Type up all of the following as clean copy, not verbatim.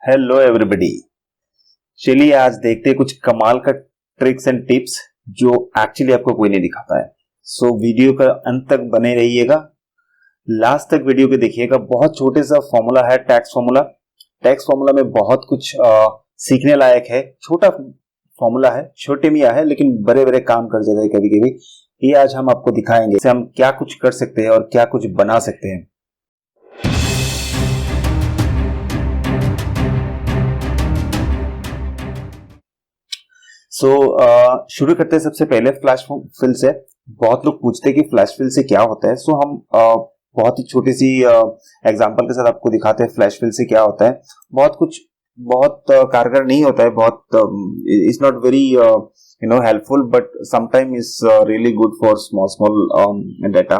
Hello everybody. चलिए आज देखते हैं कुछ कमाल का ट्रिक्स एंड टिप्स जो एक्चुअली आपको कोई नहीं दिखाता है। सो वीडियो का अंत तक बने रहिएगा, लास्ट तक वीडियो को देखिएगा। बहुत छोटे सा फॉर्मूला है, टैक्स फॉर्मूला। टैक्स फॉर्मूला में बहुत कुछ सीखने लायक है। छोटा फॉर्मूला है, छोटे मियाँ है, लेकिन बड़े बड़े काम कर जाते हैं कभी कभी। ये आज हम आपको दिखाएंगे इससे हम क्या कुछ कर सकते हैं और क्या कुछ बना सकते हैं। शुरू करते हैं सबसे पहले फ्लैश फिल से। बहुत लोग पूछते हैं कि फ्लैश फिल से क्या होता है। हम बहुत ही छोटी सी एग्जांपल के साथ आपको दिखाते हैं फ्लैश फिल से क्या होता है। बहुत कारगर नहीं होता है, बहुत it's not very helpful, but sometime is really good for small data.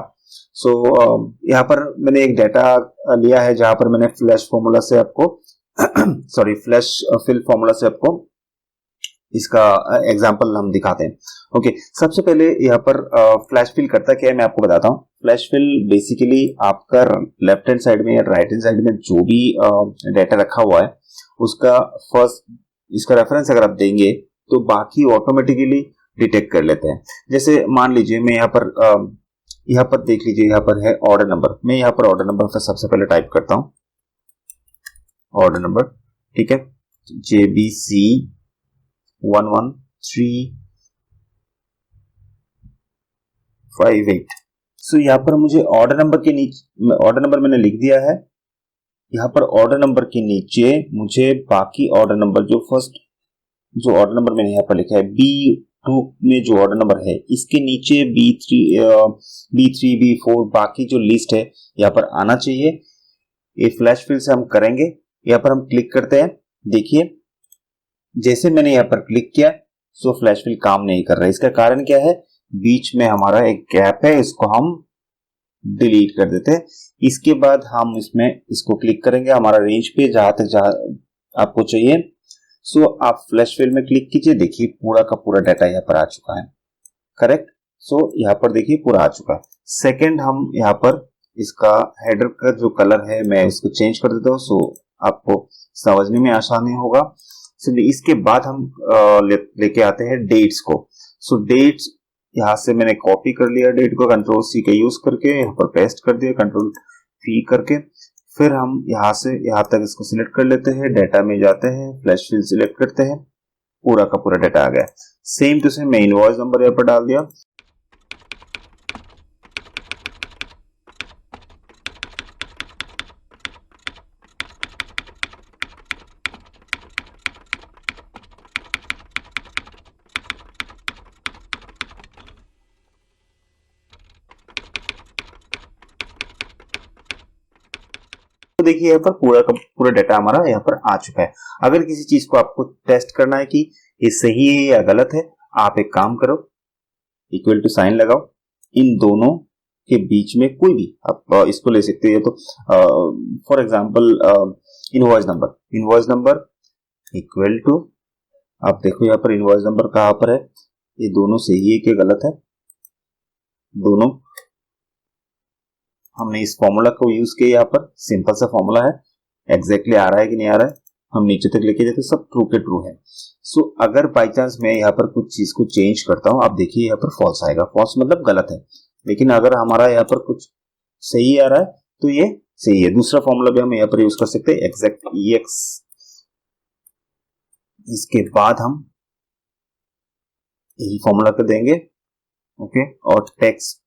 यहाँ पर मैंने एक डाटा लिया है जहां पर मैंने फ्लैश फॉर्मूला से आपको फ्लैश फिल फॉर्मूला से आपको इसका एग्जांपल हम दिखाते हैं। ओके, सबसे पहले यहाँ पर फ्लैश फिल करता क्या है मैं आपको बताता हूँ। फ्लैश फिल बेसिकली आपका लेफ्ट हैंड साइड में या राइट हैंड साइड में जो भी डाटा रखा हुआ है उसका फर्स्ट इसका रेफरेंस अगर आप देंगे तो बाकी ऑटोमेटिकली डिटेक्ट कर लेते हैं। जैसे मान लीजिए मैं यहाँ पर देख लीजिए, यहाँ पर है ऑर्डर नंबर। मैं यहाँ पर ऑर्डर नंबर सबसे पहले टाइप करता हूँ, ऑर्डर नंबर, ठीक है, JBC 11358। यहाँ पर मुझे ऑर्डर नंबर मैंने लिख दिया है। यहाँ पर ऑर्डर नंबर के नीचे मुझे बाकी ऑर्डर नंबर जो ऑर्डर नंबर मैंने यहाँ पर लिखा है B2 में जो ऑर्डर नंबर है इसके नीचे B3 B4 बाकी जो लिस्ट है यहाँ पर आना चाहिए। ये फ्लैश फिल से हम करेंगे। यहाँ पर हम क्लिक करते हैं। देखिए जैसे मैंने यहाँ पर क्लिक किया फ्लैश फिल काम नहीं कर रहा है। इसका कारण क्या है? बीच में हमारा एक गैप है, इसको हम डिलीट कर देते हैं। इसके बाद हम इसको क्लिक करेंगे हमारा रेंज पे जहां आपको चाहिए। आप फ्लैश फिल में क्लिक कीजिए, देखिए पूरा का पूरा डाटा यहाँ पर आ चुका है, करेक्ट। यहाँ पर देखिए पूरा आ चुका है। सेकेंड, हम यहाँ पर इसका हेडर का जो कलर है मैं इसको चेंज कर देता हूँ, आपको समझने में आसानी होगा। इसके बाद हम लेके आते हैं डेट्स को। डेट्स यहाँ से मैंने कॉपी कर लिया, डेट को Ctrl+C का यूज करके यहाँ पर पेस्ट कर दिया, Ctrl+V करके। फिर हम यहाँ से यहाँ तक इसको सिलेक्ट कर लेते हैं, डाटा में जाते हैं, फ्लैश फिल सिलेक्ट करते हैं, पूरा का पूरा डाटा आ गया। सेम टू सेम मैं इनवॉइस नंबर यहाँ पर डाल दिया। तो देखिए यहाँ पर पूरा का पूरा डाटा हमारा यहाँ पर आ चुका है। अगर किसी चीज को आपको टेस्ट करना है कि ये सही है या गलत है, आप एक काम करो, इक्वल टू साइन लगाओ, इन दोनों के बीच में कोई भी आप इसको ले सकते हैं। तो for example invoice number equal to, आप देखो यहाँ पर इनवॉइस नंबर कहाँ पर है, ये दोनों सही है कि गलत है। दोनों हमने इस फॉर्मूला को यूज किया, यहाँ पर सिंपल सा फॉर्मूला है, एग्जैक्टली आ रहा है कि नहीं आ रहा है, हम नीचे तक लेके जाते सब ट्रू के ट्रू है। अगर बाई चांस मैं यहाँ पर कुछ चीज को चेंज करता हूँ, आप देखिए यहाँ पर फॉल्स आएगा। फॉल्स मतलब गलत है, लेकिन अगर हमारा यहाँ पर कुछ सही आ रहा है तो ये सही है। दूसरा फॉर्मूला भी हम यहाँ पर यूज कर सकते हैं, एग्जैक्ट EX। इसके बाद हम यही फॉर्मूला को देंगे, ओके, और टेक्स्ट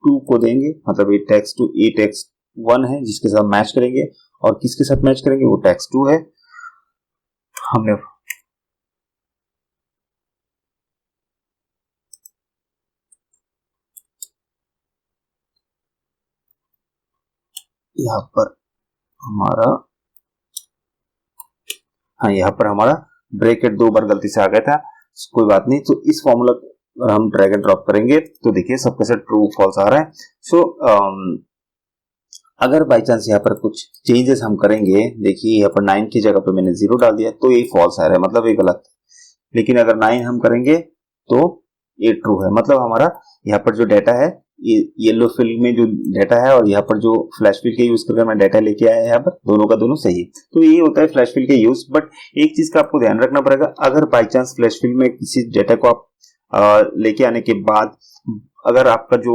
2 को देंगे, मतलब ये टेक्स्ट 2 ये टेक्स्ट 1 है जिसके साथ मैच करेंगे, और किसके साथ मैच करेंगे, वो टेक्स्ट 2 है। हमने यहाँ पर हमारा ब्रैकेट 2 बार गलती से आ गया था, कोई बात नहीं। तो इस फॉर्मूला और हम ड्रैग एंड ड्रॉप करेंगे तो देखिए सबके साथ ट्रू फॉल्स आ रहा है। अगर बाई चांस यहाँ पर कुछ चेंजेस हम करेंगे, देखिए यहाँ पर 9 की जगह पर मैंने 0 डाल दिया तो ये फॉल्स आ रहा है, मतलब ये गलत। लेकिन अगर 9 हम करेंगे तो ये ट्रू है, मतलब हमारा यहाँ पर जो डाटा है येलो फिल में जो डाटा है और यहाँ पर जो फ्लैश फिल के यूज करके मैं डाटा लेके आया है, यहाँ पर दोनों का दोनों सही है। तो ये होता है फ्लैश फिल के यूज। बट एक चीज का आपको ध्यान रखना पड़ेगा, अगर बाई चांस फ्लैश फिल में किसी डाटा को आप लेके आने के बाद अगर आपका जो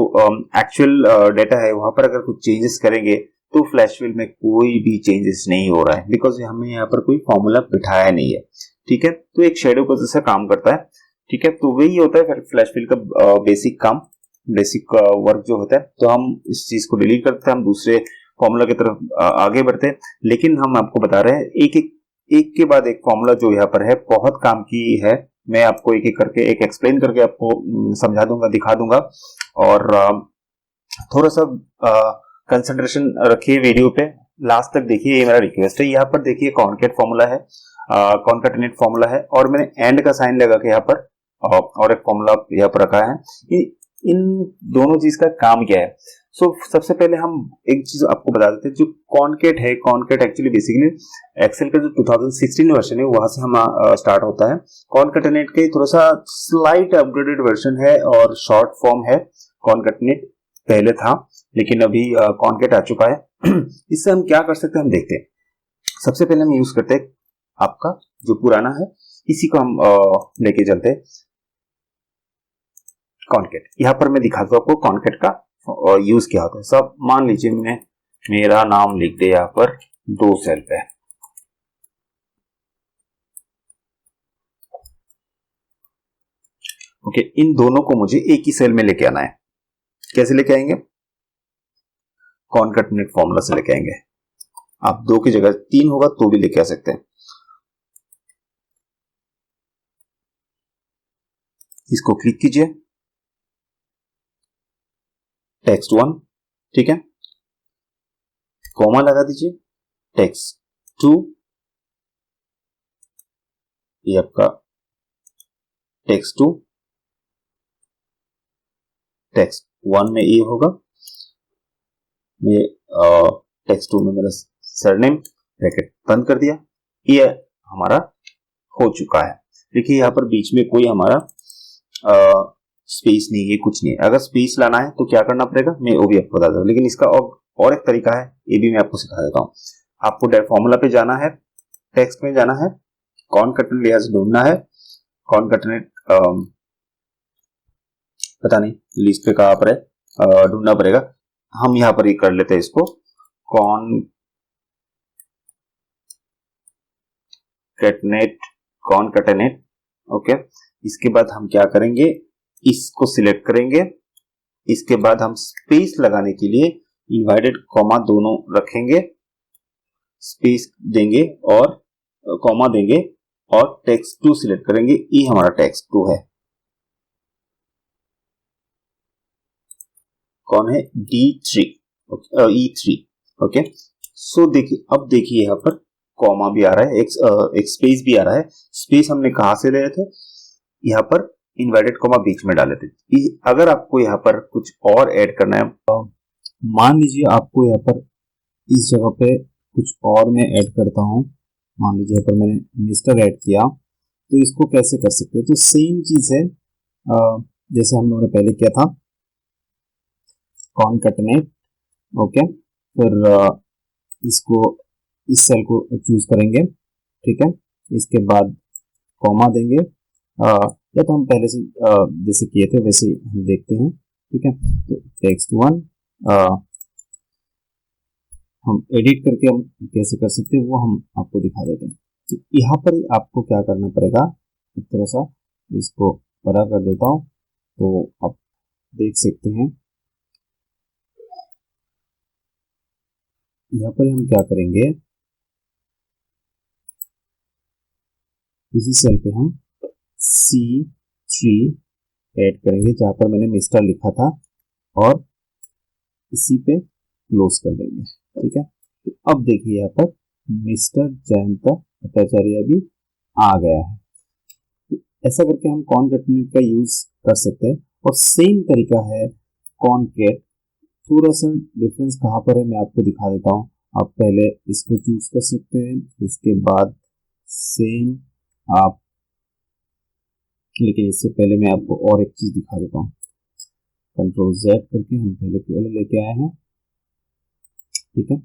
एक्चुअल डाटा है वहां पर अगर कुछ चेंजेस करेंगे तो फ्लैश फिल में कोई भी चेंजेस नहीं हो रहा है, बिकॉज हमें यहाँ पर कोई फॉर्मूला बिठाया नहीं है। ठीक है, तो एक शेडो का जैसा काम करता है। ठीक है, तो वही होता है फ्लैश फिल का बेसिक काम, बेसिक वर्क जो होता है। तो हम इस चीज को डिलीट करते हैं, हम दूसरे फॉर्मूला की तरफ आगे बढ़ते हैं। लेकिन हम आपको बता रहे हैं एक के बाद एक फॉर्मूला जो यहाँ पर है बहुत काम की है। मैं आपको एक एक करके एक एक्सप्लेन करके आपको समझा दूंगा, दिखा दूंगा। और थोड़ा सा कंसंट्रेशन रखिए वीडियो पे, लास्ट तक देखिए, ये मेरा रिक्वेस्ट है। यहाँ पर देखिए कॉन्केट फॉर्मूला है, कॉन्केटेनेट फॉर्मूला है, और मैंने एंड का साइन लगा के यहाँ पर और एक फॉर्मूला यहाँ पर रखा है। इन दोनों चीज का काम क्या है? सबसे पहले हम एक चीज आपको बता देते हैं। जो कॉन्केट है, कॉन्केट एक्चुअली बेसिकली एक्सेल का जो 2016 वर्जन है वहां से हम स्टार्ट होता है। कॉन्केटेनेट के थोड़ा सा स्लाइट अपग्रेडेड वर्जन है और शॉर्ट फॉर्म है। कॉन्केटेनेट पहले था लेकिन अभी कॉन्केट आ चुका है। इससे हम क्या कर सकते हैं, हम देखते हैं। सबसे पहले हम यूज करते हैं आपका जो पुराना है, इसी को हम लेके चलते हैं, कॉन्केट। यहाँ पर मैं दिखाता हूँ आपको कॉन्केट का यूज क्या होता है। सब मान लीजिए मैंने मेरा नाम लिख दिया यहाँ पर 2 सेल पे। ओके, इन दोनों को मुझे एक ही सेल में लेके आना है। कैसे लेके आएंगे? कॉन्केटेनेट फॉर्मूला से लेके आएंगे। आप 2 की जगह 3 होगा तो भी लेके आ सकते हैं। इसको क्लिक कीजिए, टेक्स्ट 1, ठीक है, कॉमा लगा दीजिए, टेक्स्ट 2, ये आपका टेक्स्ट 2, टेक्स्ट 1 में ये होगा, ये टेक्स्ट 2 में मेरा सरनेम, ब्रैकेट बंद कर दिया। ये हमारा हो चुका है। देखिए यहाँ पर बीच में कोई हमारा स्पेस नहीं है, कुछ नहीं है। अगर स्पेस लाना है तो क्या करना पड़ेगा, मैं वो भी आपको बता दूं, लेकिन इसका और एक तरीका है, ये भी मैं आपको सिखा देता हूँ। आपको फॉर्मूला पे जाना है, टेक्स्ट में जाना है, कॉन्केटेनेट लिहाज ढूंढना है, कॉन्केटेनेट पता नहीं लिस्ट पे कहाँ पर है, ढूंढना पड़ेगा। हम यहाँ पर ही कर लेते हैं इसको, कॉन्केटेनेट। ओके, इसके बाद हम क्या करेंगे, इसको सिलेक्ट करेंगे। इसके बाद हम स्पेस लगाने के लिए डिवाइडेड कॉमा दोनों रखेंगे, स्पेस देंगे और कॉमा देंगे और टेक्स्ट 2 सिलेक्ट करेंगे। ये हमारा टेक्स्ट 2 है। कौन है? D3, E3। ओके, सो देखिए, अब देखिए यहाँ पर कॉमा भी आ रहा है, एक स्पेस भी आ रहा है। स्पेस हमने कहां से ले थे? यहाँ पर इन्वर्टेड कॉमा बीच में डाले थे। अगर आपको यहाँ पर कुछ और ऐड करना है, मान लीजिए आपको यहाँ पर इस जगह पे कुछ और मैं ऐड करता हूँ, मान लीजिए यहाँ पर मैंने मिस्टर ऐड किया, तो इसको कैसे कर सकते हैं? तो सेम चीज है जैसे हम लोगों ने पहले किया था, कॉन्केटेनेट। ओके, फिर इसको इस सेल को चूज करेंगे, ठीक है, इसके बाद कॉमा देंगे, या तो हम पहले से जैसे किए थे वैसे हम देखते हैं, ठीक है। तो टेक्स्ट 1 हम एडिट करके हम कैसे कर सकते हैं वो हम आपको दिखा देते हैं। तो यहाँ पर आपको क्या करना पड़ेगा, एक तरह सा इसको बड़ा कर देता हूँ तो आप देख सकते हैं। यहाँ पर हम क्या करेंगे, इसी सेल पे हम C3 ऐड करेंगे जहां पर मैंने मिस्टर लिखा था और इसी पे क्लोज कर देंगे, ठीक है। तो अब देखिए यहाँ पर मिस्टर जयंत भट्टाचार्य भी आ गया है। तो ऐसा करके हम कॉन्केटेनेट का यूज कर सकते हैं। और सेम तरीका है कॉन्केट, थोड़ा सा डिफरेंस कहाँ पर है मैं आपको दिखा देता हूँ। आप पहले इसको चूज कर सकते हैं, इसके बाद सेम आप, लेकिन इससे पहले मैं आपको और एक चीज दिखा देता हूँ। कंट्रोल Z करके हम पहले लेके आए हैं, ठीक है।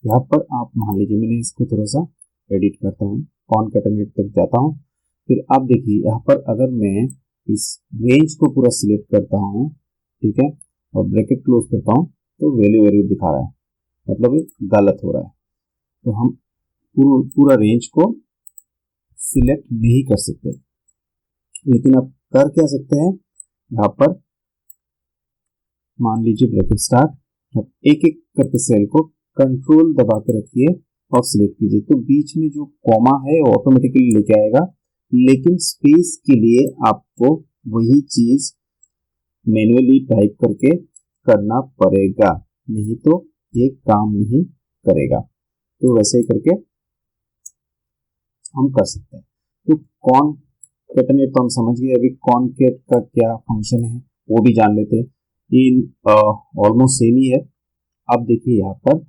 यहाँ पर आप मान लीजिए मैंने इसको थोड़ा सा एडिट करता हूँ, कॉनकैटिनेट तक जाता हूँ। फिर आप देखिए यहाँ पर अगर मैं इस रेंज को पूरा सिलेक्ट करता हूँ, ठीक है, और ब्रैकेट क्लोज करता हूँ तो वैल्यू दिखा रहा है, मतलब ये गलत हो रहा है। तो हम पूरा रेंज को सिलेक्ट नहीं कर सकते, लेकिन आप कर क्या सकते हैं, यहाँ पर मान लीजिए ब्रैकेट स्टार्ट, अब एक एक करके सेल को कंट्रोल दबा के रखिए और सिलेक्ट कीजिए, तो बीच में जो कॉमा है वो ऑटोमेटिकली लेके आएगा, लेकिन स्पेस के लिए आपको वही चीज मैन्युअली टाइप करके करना पड़ेगा, नहीं तो ये काम नहीं करेगा। तो वैसे ही करके हम कर सकते हैं। तो कॉनकैटिनेट तो हम समझ गए, अभी कॉनकैट का क्या फंक्शन है वो भी जान लेते हैं। ये ऑलमोस्ट सेम ही है। अब देखिए यहाँ पर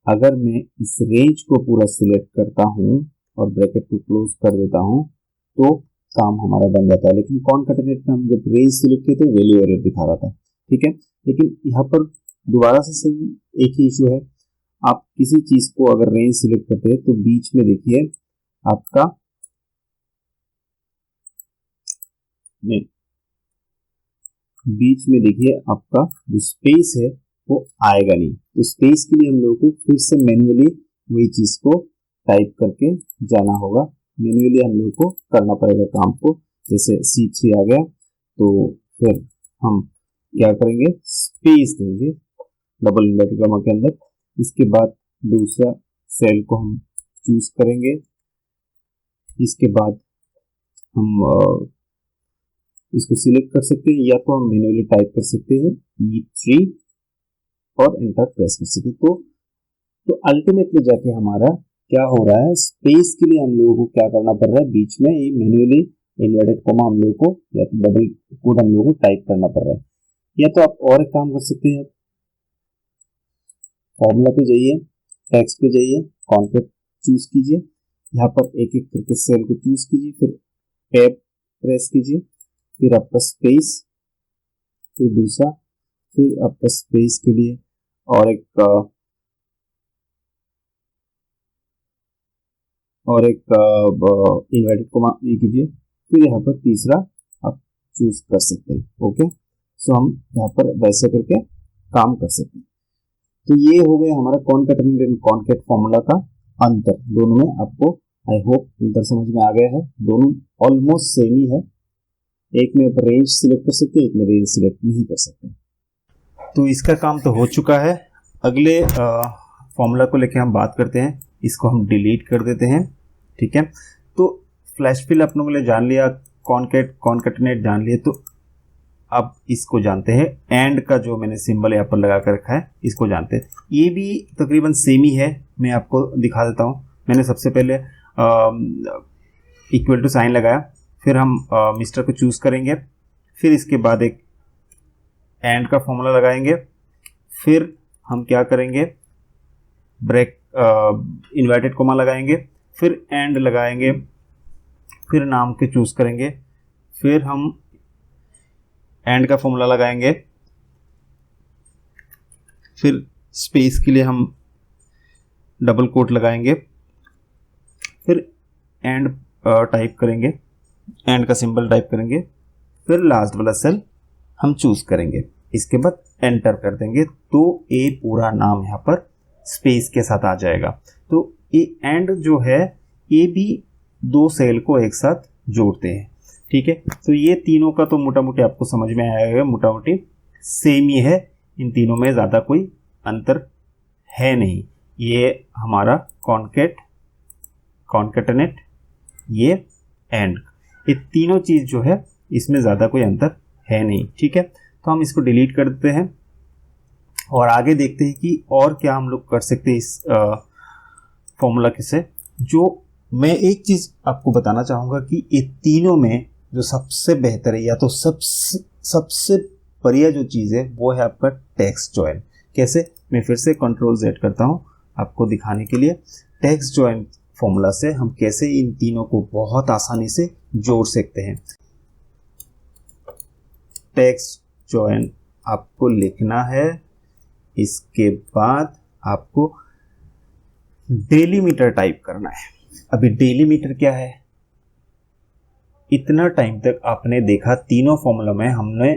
अगर मैं इस रेंज को पूरा सिलेक्ट करता हूँ और ब्रैकेट को क्लोज कर देता हूँ तो काम हमारा बन जाता है, लेकिन कॉनकैटिनेट में हम जब रेंज सिलेक्ट किए थे वैल्यू एरर दिखा रहा था, ठीक है। लेकिन यहाँ पर दोबारा से सेम एक ही इशू है, आप किसी चीज को अगर रेंज सिलेक्ट करते हैं तो बीच में देखिए आपका बीच में देखिए आपका जो स्पेस है वो आएगा नहीं। तो स्पेस के लिए हम लोगों को फिर से मैन्युअली वही चीज को टाइप करके जाना होगा, मैन्युअली हम लोगों को करना पड़ेगा काम को। जैसे C3 आ गया तो फिर हम क्या करेंगे, स्पेस देंगे डबल इन्वर्टेड कॉमा के अंदर, इसके बाद दूसरा सेल को हम चूज करेंगे, इसके बाद हम इसको सिलेक्ट कर सकते हैं या तो हम मैन्युअली टाइप कर सकते हैं E3 और एंटर प्रेस कर सकते हैं। तो अल्टीमेटली जाके हमारा क्या हो रहा है, स्पेस के लिए हम लोगों को क्या करना पड़ रहा है, बीच में ये मैन्युअली इन्वर्टेड कॉमा हम लोगों को या तो डबल कोड हम लोगों को टाइप करना पड़ रहा है। या तो आप और एक काम कर सकते हैं, फॉर्मूला पे जाइए, टेक्स्ट पे जाइए, कॉनकैट चूज कीजिए, यहाँ पर एक एक करके सेल को चूज कीजिए, फिर टैब प्रेस कीजिए, फिर आपका स्पेस, फिर दूसरा, फिर आपका स्पेस के लिए और एक इन्वर्टेड कॉमा ये कीजिए, फिर यहाँ पर तीसरा आप चूज कर सकते हैं। ओके, सो हम यहाँ पर वैसे करके काम कर सकते हैं। तो ये हो गया हमारा कॉनकैटिनेट एंड कॉनकैट फॉर्मूला का अंतर, दोनों में आपको आई होप अंतर समझ में आ गया है। दोनों ऑलमोस्ट सेम ही है, एक में आप रेंज सिलेक्ट कर सकते हैं, एक में रेंज सिलेक्ट नहीं कर सकते। तो इसका काम तो हो चुका है। अगले फॉर्मूला को लेके हम बात करते हैं, इसको हम डिलीट कर देते हैं, ठीक है। तो फ्लैश फिल अपनों के लिए जान लिया, कॉनकैटिनेट जान लिए, तो अब इसको जानते हैं, एंड का जो मैंने सिंबल यहाँ पर लगा कर रखा है इसको जानते हैं। ये भी तकरीबन सेम ही है, मैं आपको दिखा देता हूँ। मैंने सबसे पहले इक्वल टू साइन लगाया, फिर हम मिस्टर को चूज करेंगे, फिर इसके बाद एक एंड का फॉर्मूला लगाएंगे, फिर हम क्या करेंगे, ब्रेक इन्वर्टेड कॉमा लगाएंगे, फिर एंड लगाएंगे, फिर नाम के चूज करेंगे, फिर हम एंड का फॉर्मूला लगाएंगे, फिर स्पेस के लिए हम डबल कोट लगाएंगे, फिर एंड टाइप करेंगे, एंड का सिंबल टाइप करेंगे, फिर लास्ट वाला सेल हम चूज करेंगे, इसके बाद एंटर कर देंगे, तो ये पूरा नाम यहाँ पर स्पेस के साथ आ जाएगा। तो ये एंड जो है ये भी दो सेल को एक साथ जोड़ते हैं, ठीक है। तो ये तीनों का तो मोटा मोटी आपको समझ में आएगा, मोटा मोटी सेम ही है, इन तीनों में ज़्यादा कोई अंतर है नहीं। ये हमारा कॉनकैटिनेट, ये एंड, ये तीनों चीज़ जो है इसमें ज़्यादा कोई अंतर है नहीं, ठीक है। तो हम इसको डिलीट कर देते हैं और आगे देखते हैं कि और क्या हम लोग कर सकते हैं इस फॉर्मूला के से। जो मैं एक चीज़ आपको बताना चाहूँगा कि ये तीनों में जो सबसे बेहतर है या तो सबसे बढ़िया जो चीज़ है वो है आपका टेक्स्ट जॉइन। कैसे, मैं फिर से कंट्रोल Z करता हूँ आपको दिखाने के लिए। टेक्स्ट जॉइन फॉर्मूला से हम कैसे इन तीनों को बहुत आसानी से जोड़ सकते हैं। टेक्स्ट जॉइन आपको लिखना है। इसके बाद आपको डेलीमीटर टाइप करना है। अभी डेलीमीटर क्या है, इतना टाइम तक आपने देखा तीनों फॉर्मूला में हमने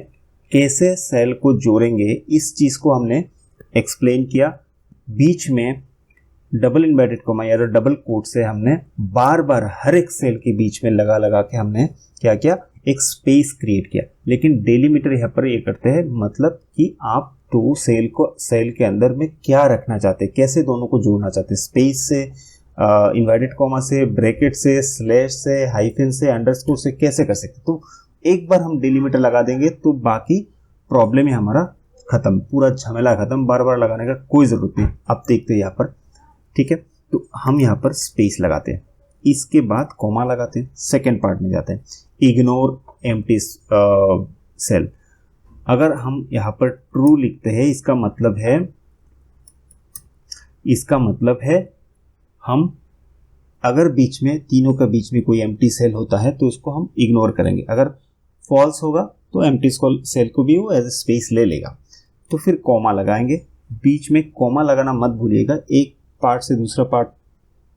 कैसे सेल को जोड़ेंगे, इस चीज को हमने एक्सप्लेन किया। बीच में डबल इन्वर्टेड कॉमा या डबल कोट से हमने बार बार हर एक सेल के बीच में लगा लगा के हमने क्या किया, एक स्पेस क्रिएट किया। लेकिन डेलीमीटर यहाँ पर ये करते हैं, मतलब कि आप दो सेल को सेल के अंदर में क्या रखना चाहते हैं, कैसे दोनों को जोड़ना चाहते हैं, स्पेस से, इन्वर्टेड कॉमा से, ब्रैकेट से, स्लैश से, हाइफन से, अंडरस्कोर से कैसे कर सकते। तो एक बार हम डेलीमीटर लगा देंगे तो बाकी प्रॉब्लम ही हमारा खत्म, पूरा झमेला खत्म, बार बार लगाने का कोई जरूरत नहीं। अब देखते हैं यहाँ पर, ठीक है। तो हम यहाँ पर स्पेस लगाते हैं, इसके बाद कॉमा लगाते हैं, सेकेंड पार्ट में जाते हैं, इग्नोर एम्प्टी सेल। अगर हम यहाँ पर ट्रू लिखते हैं, इसका मतलब है हम अगर बीच में तीनों का बीच में कोई एम्प्टी सेल होता है तो उसको हम इग्नोर करेंगे। अगर फॉल्स होगा तो एम्प्टी सेल को भी वो एज ए स्पेस ले लेगा। तो फिर कॉमा लगाएंगे, बीच में कॉमा लगाना मत भूलिएगा। एक पार्ट से दूसरा पार्ट,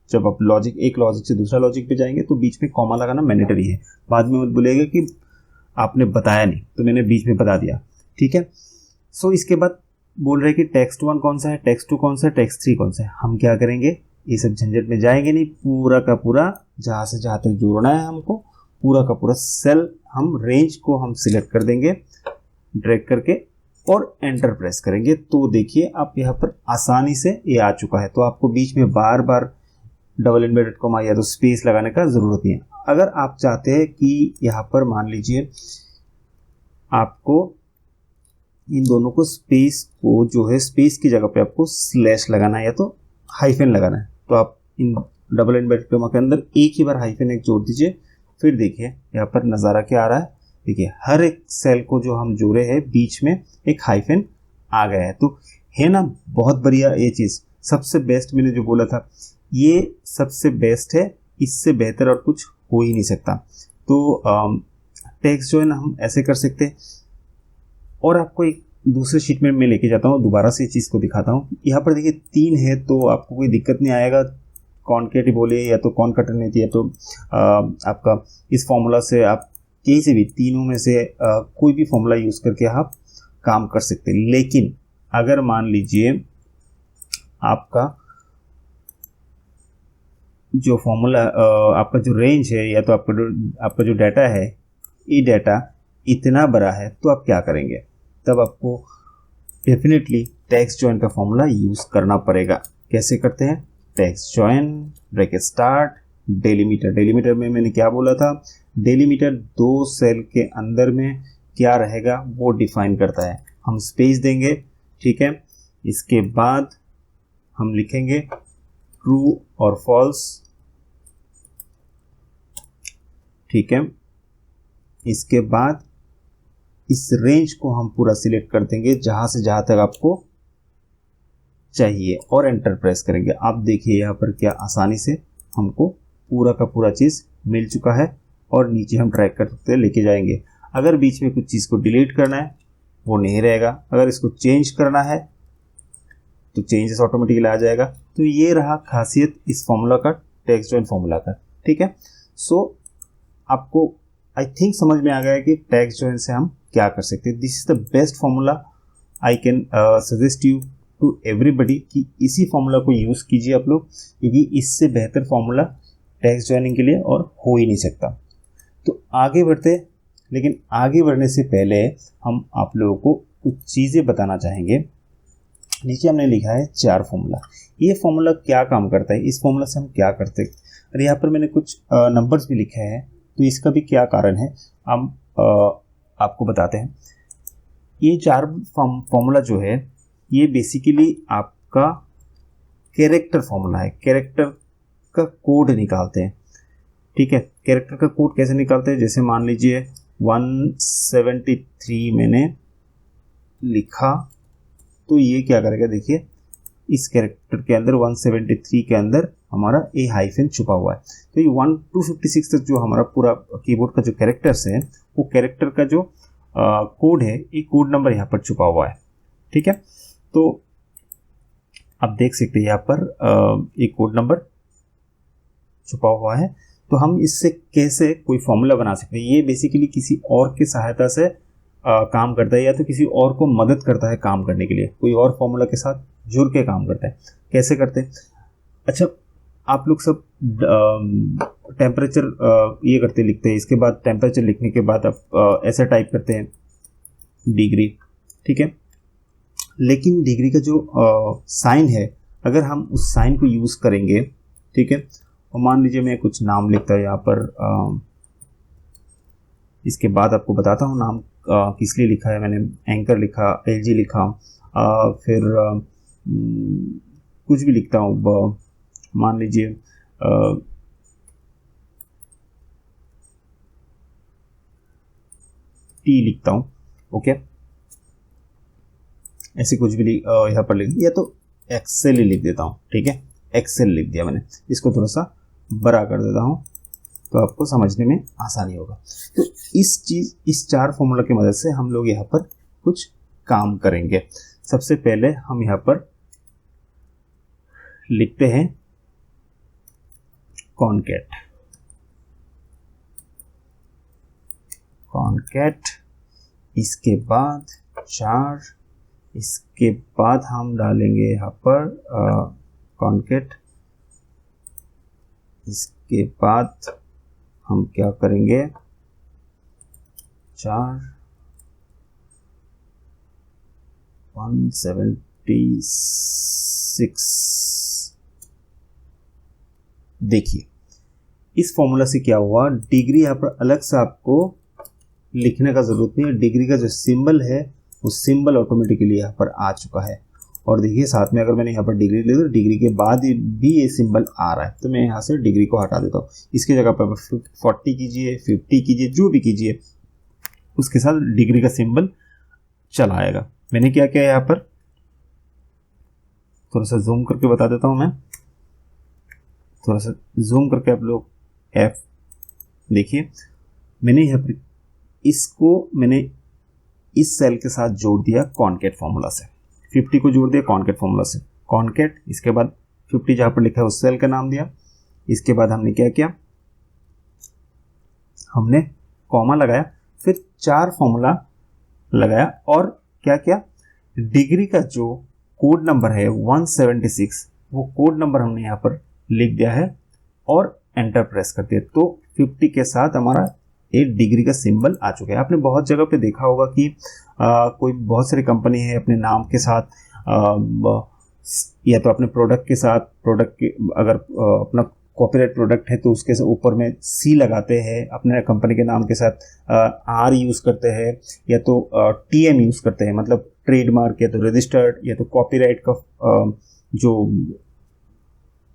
जब आप एक लॉजिक से दूसरा लॉजिक पे जाएंगे तो बीच में कॉमा लगाना मैंडेटरी है। बाद में मत भूलिएगा कि आपने बताया नहीं तो मैंने बीच में बता दिया, ठीक है। सो इसके बाद बोल रहे हैं कि टेक्स्ट 1 कौन सा है, टेक्स्ट 2 कौन सा है, टेक्स्ट 3 कौन सा है। हम क्या करेंगे, ये सब झंझट में जाएंगे नहीं, पूरा का पूरा जहाँ से जहाँ तक जोड़ना है हमको, पूरा का पूरा सेल हम रेंज को हम सिलेक्ट कर देंगे ड्रैग करके और एंटर प्रेस करेंगे। तो देखिए आप यहाँ पर आसानी से ये आ चुका है। तो आपको बीच में बार बार डबल इन्वर्टेड कॉमा या तो स्पेस लगाने का ज़रूरत नहीं है। अगर आप चाहते हैं कि यहाँ पर मान लीजिए आपको इन दोनों को स्पेस को जो है स्पेस की जगह पे आपको स्लैश लगाना है या तो हाइफन लगाना है, तो आप इन डबल इन्वर्टेड कॉमा के अंदर एक ही बार हाइफन एक जोड़ दीजिए। फिर देखिए यहाँ पर नज़ारा क्या आ रहा है, देखिए हर एक सेल को जो हम जोड़े हैं बीच में एक हाइफन आ गया है। तो है ना बहुत बढ़िया ये चीज़, सबसे बेस्ट मैंने जो बोला था ये सबसे बेस्ट है, इससे बेहतर और कुछ हो ही नहीं सकता। तो टेक्स्ट जो है ना हम ऐसे कर सकते हैं। और आपको एक दूसरे शीट में मैं लेके जाता हूँ, दोबारा से इस चीज़ को दिखाता हूँ। यहाँ पर देखिए 3 है तो आपको कोई दिक्कत नहीं आएगा, कॉन्केट बोलिए या तो कॉनकैटेनेट या तो आपका इस फॉर्मूला से आप कहीं से भी तीनों में से कोई भी फॉर्मूला यूज़ करके आप काम कर सकते हैं। लेकिन अगर मान लीजिए आपका जो फॉर्मूला आपका जो रेंज है या तो आपका जो डाटा है, ये डाटा इतना बड़ा है तो आप क्या करेंगे, तब आपको डेफिनेटली टेक्स्ट जॉइन का फॉर्मूला यूज़ करना पड़ेगा। कैसे करते हैं, text join bracket start delimiter. Delimiter में मैंने क्या बोला था, डेलीमीटर 2 सेल के अंदर में क्या रहेगा वो डिफाइन करता है। हम स्पेस देंगे, ठीक है। इसके बाद हम लिखेंगे ट्रू और फॉल्स, ठीक है। इसके बाद इस रेंज को हम पूरा सिलेक्ट कर देंगे जहां से जहां तक आपको चाहिए और एंटर प्रेस करेंगे। आप देखिए यहाँ पर क्या आसानी से हमको पूरा का पूरा चीज़ मिल चुका है और नीचे हम ट्रैक कर सकते हैं, लेके जाएंगे। अगर बीच में कुछ चीज़ को डिलीट करना है वो नहीं रहेगा, अगर इसको चेंज करना है तो चेंजेस ऑटोमेटिकली आ जाएगा। तो ये रहा खासियत इस फॉर्मूला का, टेक्स्ट जॉइन फॉर्मूला का, ठीक है। सो आपको आई थिंक समझ में आ गया कि टेक्स्ट जॉइन से हम क्या कर सकते हैं। This is the best formula, I can suggest you to everybody कि इसी फॉर्मूला को यूज़ कीजिए आप लोग, क्योंकि इससे बेहतर फॉर्मूला टेक्स्ट जॉइनिंग के लिए और हो ही नहीं सकता। तो आगे बढ़ते, लेकिन आगे बढ़ने से पहले हम आप लोगों को कुछ चीज़ें बताना चाहेंगे। नीचे हमने लिखा है 4 फॉर्मूला। ये फॉर्मूला क्या काम करता है, इस फॉर्मूला से हम क्या करते हैं, और यहाँ पर मैंने कुछ नंबर्स भी लिखे हैं, तो इसका भी क्या कारण है हम आपको बताते हैं। ये 4 फॉर्मूला जो है ये बेसिकली आपका कैरेक्टर फॉर्मूला है, कैरेक्टर का कोड निकालते हैं, ठीक है। कैरेक्टर का कोड कैसे निकालते हैं, जैसे मान लीजिए 173 मैंने लिखा तो ये क्या करेगा, देखिए इस कैरेक्टर के अंदर 173 के अंदर हमारा ए हाइफन छुपा हुआ है। तो ये 1 256 तक जो हमारा पूरा कीबोर्ड का जो कैरेक्टर्स है वो कैरेक्टर का जो कोड है, ये कोड नंबर यहाँ पर छुपा हुआ है। ठीक है, तो आप देख सकते हैं यहाँ पर एक कोड नंबर छुपा हुआ है। तो हम इससे कैसे कोई फॉर्मूला बना सकते हैं, ये बेसिकली किसी और की सहायता से काम करता है या तो किसी और को मदद करता है काम करने के लिए, कोई और फॉर्मूला के साथ जुड़ के काम करता है। कैसे करते हैं? अच्छा, आप लोग सब टेम्परेचर ये करते लिखते हैं, इसके बाद टेम्परेचर लिखने के बाद आप ऐसे टाइप करते हैं डिग्री। ठीक है, लेकिन डिग्री का जो साइन है, अगर हम उस साइन को यूज़ करेंगे, ठीक है, और मान लीजिए मैं कुछ नाम लिखता हूँ यहाँ पर, इसके बाद आपको बताता हूँ नाम किस लिए लिखा है मैंने। एंकर लिखा, एलजी लिखा, फिर कुछ भी लिखता हूँ, मान लीजिए टी लिखता हूँ। ओके, ऐसे कुछ भी यहाँ पर लिख, या तो एक्सेल ही लिख देता हूँ। ठीक है, एक्सेल लिख दिया मैंने, इसको थोड़ा सा बड़ा कर देता हूँ तो आपको समझने में आसानी होगा। तो इस चार फॉर्मूला की मदद से हम लोग यहाँ पर कुछ काम करेंगे। सबसे पहले हम यहाँ पर लिखते हैं कॉनकैट। इसके बाद 4, इसके बाद हम डालेंगे यहाँ पर कॉनकैट। इसके बाद हम क्या करेंगे, 4 176। देखिए इस फॉर्मूला से क्या हुआ, डिग्री यहाँ पर अलग से आपको लिखने का जरूरत नहीं है। डिग्री का जो सिंबल है वो सिंबल ऑटोमेटिकली यहाँ पर आ चुका है। और देखिए साथ में अगर मैंने यहाँ पर डिग्री ले ली, डिग्री के बाद भी ये सिंबल आ रहा है, तो मैं यहाँ से डिग्री को हटा देता हूँ। इसकी जगह पर 40 कीजिए, 50 कीजिए, जो भी कीजिए, उसके साथ डिग्री का सिंबल चला आएगा। मैंने क्या किया यहाँ पर, थोड़ा सा जूम करके बता देता हूँ मैं, थोड़ा सा जूम करके आप लोग F देखिए, मैंने यहाँ पर इसको मैंने इस सेल के साथ जोड़ दिया कॉनकैट फॉर्मूला से। 50 को जोड़ दिया कॉनकैट फॉर्मूला से, कॉनकैट। इसके बाद 50 जहाँ पर लिखा है उस सेल का नाम दिया। इसके बाद हमने क्या किया, हमने कॉमा लगाया, फिर 4 फॉर्मूला लगाया और क्या किया, डिग्री का जो कोड नंबर है 176, वो कोड नंबर हमने यहाँ पर लिख दिया है और एंटर प्रेस कर दिया। तो 50 के साथ हमारा एक डिग्री का सिंबल आ चुका है। आपने बहुत जगह पे देखा होगा कि कोई बहुत सारी कंपनी है अपने नाम के साथ या तो अपने प्रोडक्ट के साथ, प्रोडक्ट के अगर अपना कॉपीराइट प्रोडक्ट है तो उसके ऊपर में सी लगाते हैं, अपने कंपनी के नाम के साथ आर यूज़ करते हैं, या तो टीएम यूज़ करते हैं, मतलब ट्रेडमार्क, या तो रजिस्टर्ड, या तो कॉपीराइट का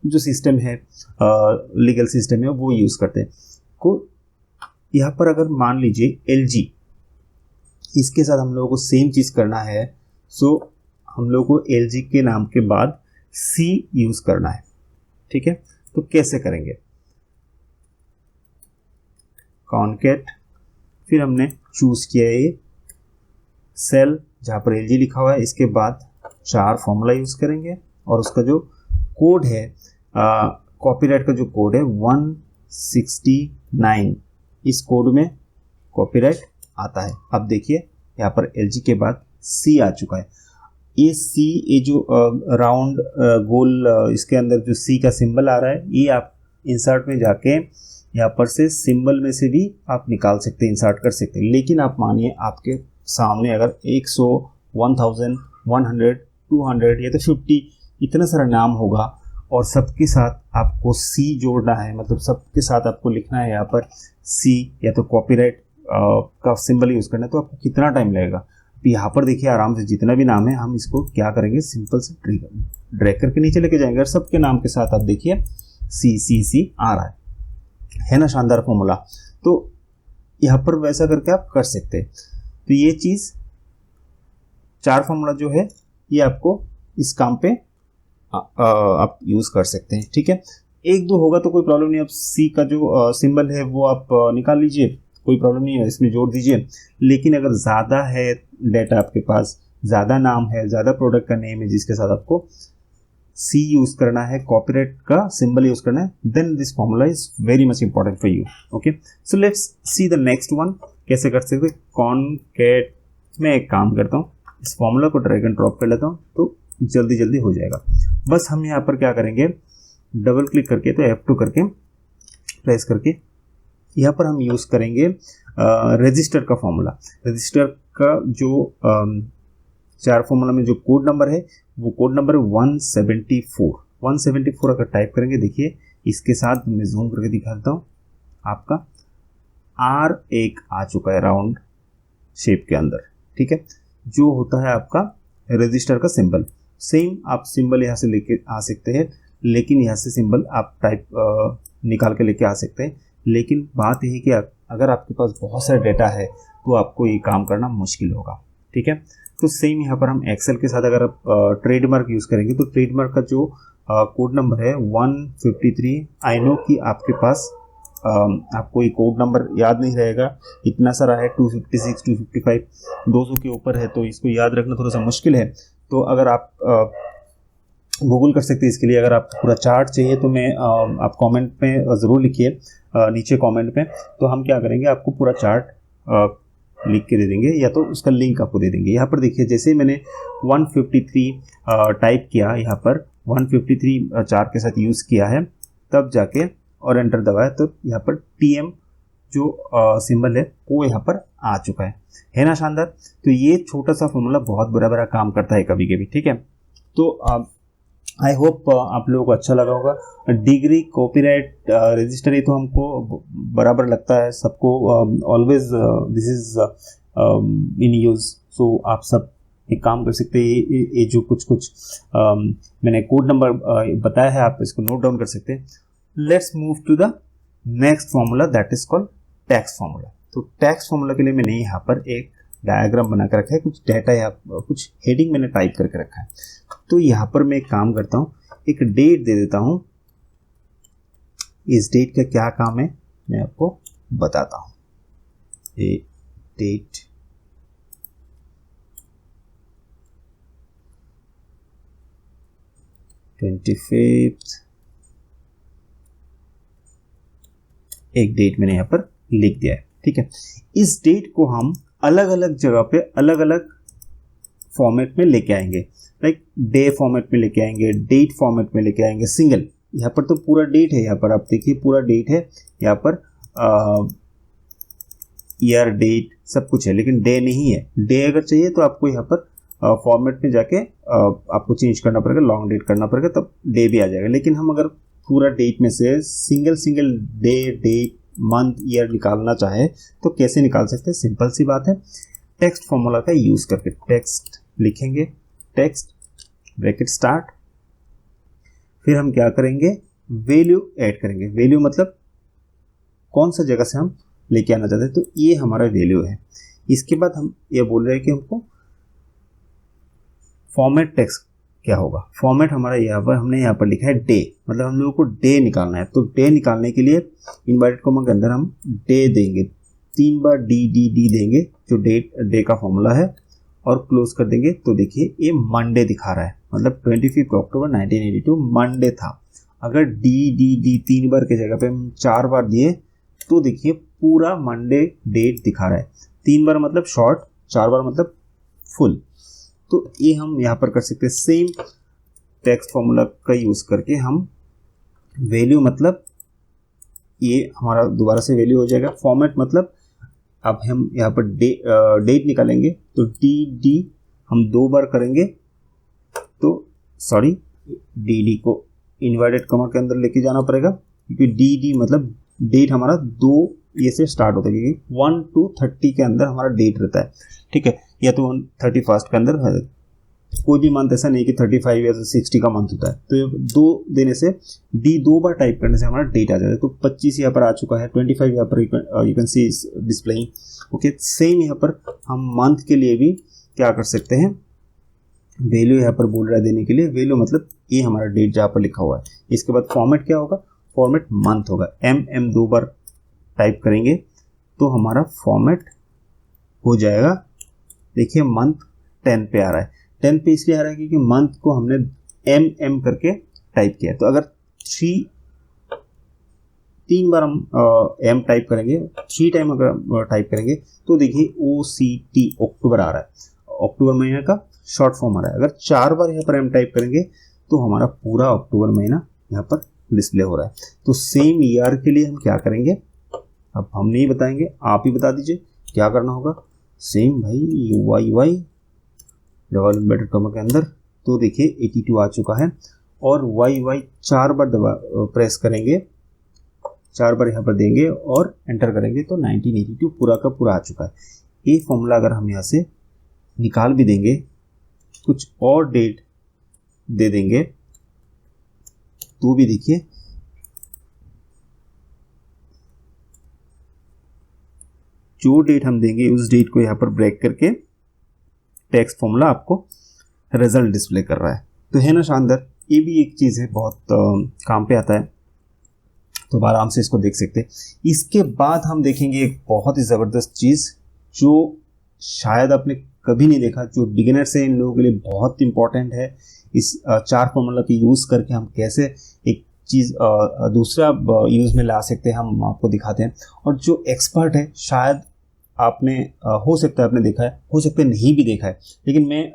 जो सिस्टम है, लीगल सिस्टम है, वो यूज़ करते हैं। को यहाँ पर अगर मान लीजिए LG, इसके साथ हम लोगों को सेम चीज़ करना है, सो हम लोगों को LG के नाम के बाद C यूज़ करना है। ठीक है, तो कैसे करेंगे, कॉनकैट, फिर हमने चूज़ किया ये सेल जहाँ पर LG लिखा हुआ है, इसके बाद 4 फॉर्मूला यूज़ करेंगे और उसका जो कोड है, कॉपीराइट का जो कोड है 169, इस कोड में कॉपीराइट आता है। अब देखिए यहाँ पर LG के बाद C आ चुका है। ये C, ये जो राउंड गोल इसके अंदर जो C का सिंबल आ रहा है, ये आप इंसर्ट में जाके यहाँ पर से सिंबल में से भी आप निकाल सकते हैं, इंसर्ट कर सकते हैं। लेकिन आप मानिए आपके सामने अगर 100, 1000, 100, 200 या तो 50 इतना सारा नाम होगा और सबके साथ आपको C जोड़ना है, मतलब सबके साथ आपको लिखना है यहाँ पर C, या तो कॉपीराइट का सिंबल यूज़ करना है, तो आपको कितना टाइम लगेगा। यहाँ पर देखिए आराम से जितना भी नाम है हम इसको क्या करेंगे, सिंपल से ड्रैग करके नीचे लेके जाएंगे और सबके नाम के साथ आप देखिए C आ रहा है ना, शानदार फॉर्मूला। तो यहाँ पर वैसा करके आप कर सकते हैं। तो ये चीज़ 4 फॉर्मूला जो है ये आपको इस काम पे आप यूज़ कर सकते हैं। ठीक है, 1-2 होगा तो कोई प्रॉब्लम नहीं। अब C का जो सिंबल है वो आप निकाल लीजिए, कोई प्रॉब्लम नहीं है, इसमें जोड़ दीजिए। लेकिन अगर ज़्यादा है डेटा आपके पास, ज़्यादा नाम है, ज़्यादा प्रोडक्ट का नेम है जिसके साथ आपको सी यूज़ करना है, कॉपीराइट का सिंबल यूज़ करना है, then this formula is very much important for you. Okay, so let's see the next one. कैसे कर सकते? कॉनकैट में एक काम करता हूँ, इस फॉर्मूला को ड्रैग एंड ड्रॉप कर लेता हूँ तो जल्दी जल्दी हो जाएगा। बस हम यहाँ पर क्या करेंगे, डबल क्लिक करके, तो F2 करके प्रेस करके यहाँ पर हम यूज़ करेंगे रजिस्टर का फॉर्मूला। रजिस्टर का जो 4 फॉर्मूला में जो कोड नंबर है वो कोड नंबर 174 अगर टाइप करेंगे, देखिए इसके साथ मैं जूम करके दिखाता हूँ, आपका R1 आ चुका है राउंड शेप के अंदर। ठीक है, जो होता है आपका रजिस्टर का सिंबल। सेम आप सिंबल यहाँ से लेके आ सकते हैं, लेकिन यहाँ से सिंबल आप टाइप निकाल के लेके आ सकते हैं। लेकिन बात यही कि अगर आपके पास बहुत सारा डेटा है तो आपको ये काम करना मुश्किल होगा। ठीक है, तो सेम यहाँ पर हम एक्सेल के साथ अगर आप ट्रेडमार्क यूज़ करेंगे तो ट्रेडमार्क का जो कोड नंबर है 153। आई नो कि आपके पास आपको ये कोड नंबर याद नहीं रहेगा, इतना सारा है, 256, 255, 200 के ऊपर है, तो इसको याद रखना थोड़ा सा मुश्किल है। तो अगर आप गूगल कर सकते हैं इसके लिए। अगर आपको पूरा चार्ट चाहिए तो मैं आप कमेंट में ज़रूर लिखिए, नीचे कमेंट में, तो हम क्या करेंगे, आपको पूरा चार्ट लिख के दे देंगे, या तो उसका लिंक आपको दे देंगे। यहाँ पर देखिए, जैसे मैंने 153 टाइप किया, यहाँ पर 153 चार्ट के साथ यूज़ किया है, तब जाके और एंटर दबाया तो यहाँ पर TM जो सिंबल है वो यहाँ पर आ चुका है ना शानदार। तो ये छोटा सा फॉर्मूला बहुत बड़ा काम करता है कभी कभी। ठीक है, तो आई होप आप लोगों को अच्छा लगा होगा। डिग्री, कॉपीराइट, रजिस्टर, ये तो हमको बराबर लगता है सबको, always this is in use. So आप सब एक काम कर सकते हैं, ये जो कुछ मैंने कोड नंबर बताया है, आप इसको नोट डाउन कर सकते हैं। Let's move to the next formula, that is called tax formula. तो टैक्स फॉर्मूला के लिए मैंने यहाँ पर एक डायग्राम बना कर रखा है, कुछ डाटा या कुछ हेडिंग मैंने टाइप करके रखा है। तो यहाँ पर मैं एक काम करता हूँ, एक डेट दे देता हूँ। इस डेट का क्या काम है मैं आपको बताता हूँ। ये डेट एक डेट मैंने यहाँ पर लिख दिया है। ठीक है, इस डेट को हम अलग अलग जगह पे अलग अलग फॉर्मेट में लेके आएंगे, लाइक डे फॉर्मेट में लेके आएंगे, डेट फॉर्मेट में लेके आएंगे, सिंगल। यहाँ पर तो पूरा डेट है, यहाँ पर आप देखिए पूरा डेट है, यहाँ पर ईयर, डेट सब कुछ है, लेकिन डे नहीं है। डे अगर चाहिए तो आपको यहाँ पर फॉर्मेट में जाके आपको चेंज करना पड़ेगा, लॉन्ग डेट करना पड़ेगा, तब डे भी आ जाएगा। लेकिन हम अगर पूरा डेट में से single day, date, month, year निकालना चाहे तो कैसे निकाल सकते हैं? सिंपल सी बात है, टेक्स्ट फॉर्मूला का यूज़ करके टेक्स्ट लिखेंगे, टेक्स्ट ब्रैकेट स्टार्ट, फिर हम क्या करेंगे, वैल्यू ऐड करेंगे। वैल्यू मतलब कौन सा जगह से हम लेके आना चाहते हैं, तो ये हमारा वैल्यू है। इसके बाद हम ये बोल रहे हैं कि हमको फॉर्मेट टेक्स्ट क्या होगा। फॉर्मेट हमारा यहाँ पर हमने यहाँ पर लिखा है डे, मतलब हम लोगों को डे निकालना है। तो डे निकालने के लिए इनवर्टेड कॉमा के अंदर हम डे देंगे, 3 बार डी देंगे, जो डे का फॉर्मूला है, और क्लोज कर देंगे। तो देखिए ये मंडे दिखा रहा है, मतलब 25 अक्टूबर 1982 मंडे था। अगर डी 3 बार की जगह पे हम 4 बार दिए तो देखिए पूरा मंडे डेट दिखा रहा है। 3 बार मतलब शॉर्ट, 4 बार मतलब फुल। तो ये हम यहाँ पर कर सकते हैं। सेम टेक्स्ट फॉर्मूला का यूज़ करके हम वैल्यू, मतलब ये हमारा दोबारा से वैल्यू हो जाएगा। फॉर्मेट मतलब अब हम यहाँ पर डेट निकालेंगे, तो डी हम 2 बार करेंगे, तो सॉरी डी को इन्वर्टेड कॉमा के अंदर लेके जाना पड़ेगा, क्योंकि डी मतलब डेट हमारा 2 ये से स्टार्ट होता है, क्योंकि 1 to 30 के अंदर हमारा डेट रहता है। ठीक है, या तो 31 के अंदर है, कोई भी मंथ ऐसा नहीं कि 35 या 60 का मंथ होता है। तो ये 2 देने से डी 2 बार टाइप करने से हमारा डेट आ जाता है। तो 25 यहाँ पर आ चुका है, 25 यहाँ पर you can see displaying. Okay, same यहाँ पर हम मंथ के लिए भी क्या कर सकते हैं, वैल्यू यहाँ पर बोल रहा है देने के लिए। वैल्यू मतलब ये हमारा डेट जहाँ पर लिखा हुआ है। इसके बाद फॉर्मेट क्या होगा, फॉर्मेट मंथ होगा। एम 2 बार टाइप करेंगे तो हमारा फॉर्मेट हो जाएगा। देखिए मंथ 10 पे आ रहा है। 10 पे इसलिए आ रहा है क्योंकि मंथ को हमने MM करके टाइप किया। तो अगर 3 बार हम M टाइप करेंगे, 3 टाइम अगर टाइप करेंगे तो देखिए OCT अक्टूबर आ रहा है, अक्टूबर महीने का शॉर्ट फॉर्म आ रहा है। अगर 4 बार यहाँ पर M टाइप करेंगे तो हमारा पूरा अक्टूबर महीना यहाँ पर डिस्प्ले हो रहा है। तो सेम ईयर के लिए हम क्या करेंगे, अब हम नहीं बताएंगे, आप ही बता दीजिए क्या करना होगा। सेम भाई UY डबल इन्वर्टेड कॉमा के अंदर, तो देखिए 82 आ चुका है और YY 4 बार दबा प्रेस करेंगे, 4 बार यहाँ पर देंगे और एंटर करेंगे तो 1982 पूरा का पूरा आ चुका है। ये फॉर्मूला अगर हम यहाँ से निकाल भी देंगे, कुछ और डेट दे देंगे तो भी देखिए जो डेट हम देंगे उस डेट को यहाँ पर ब्रेक करके टेक्स्ट फॉर्मूला आपको रिजल्ट डिस्प्ले कर रहा है। तो है ना शानदार। ये भी एक चीज़ है, बहुत काम पे आता है, तो आप आराम से इसको देख सकते हैं। इसके बाद हम देखेंगे एक बहुत ही ज़बरदस्त चीज़ जो शायद आपने कभी नहीं देखा, जो बिगिनर्स हैं इन लोगों के लिए बहुत इंपॉर्टेंट है। इस 4 फॉर्मूला के यूज़ करके हम कैसे एक चीज़ दूसरा यूज़ में ला सकते हैं, हम आपको दिखाते हैं। और जो एक्सपर्ट है, शायद आपने हो सकता है आपने देखा है, हो सकता है नहीं भी देखा है, लेकिन मैं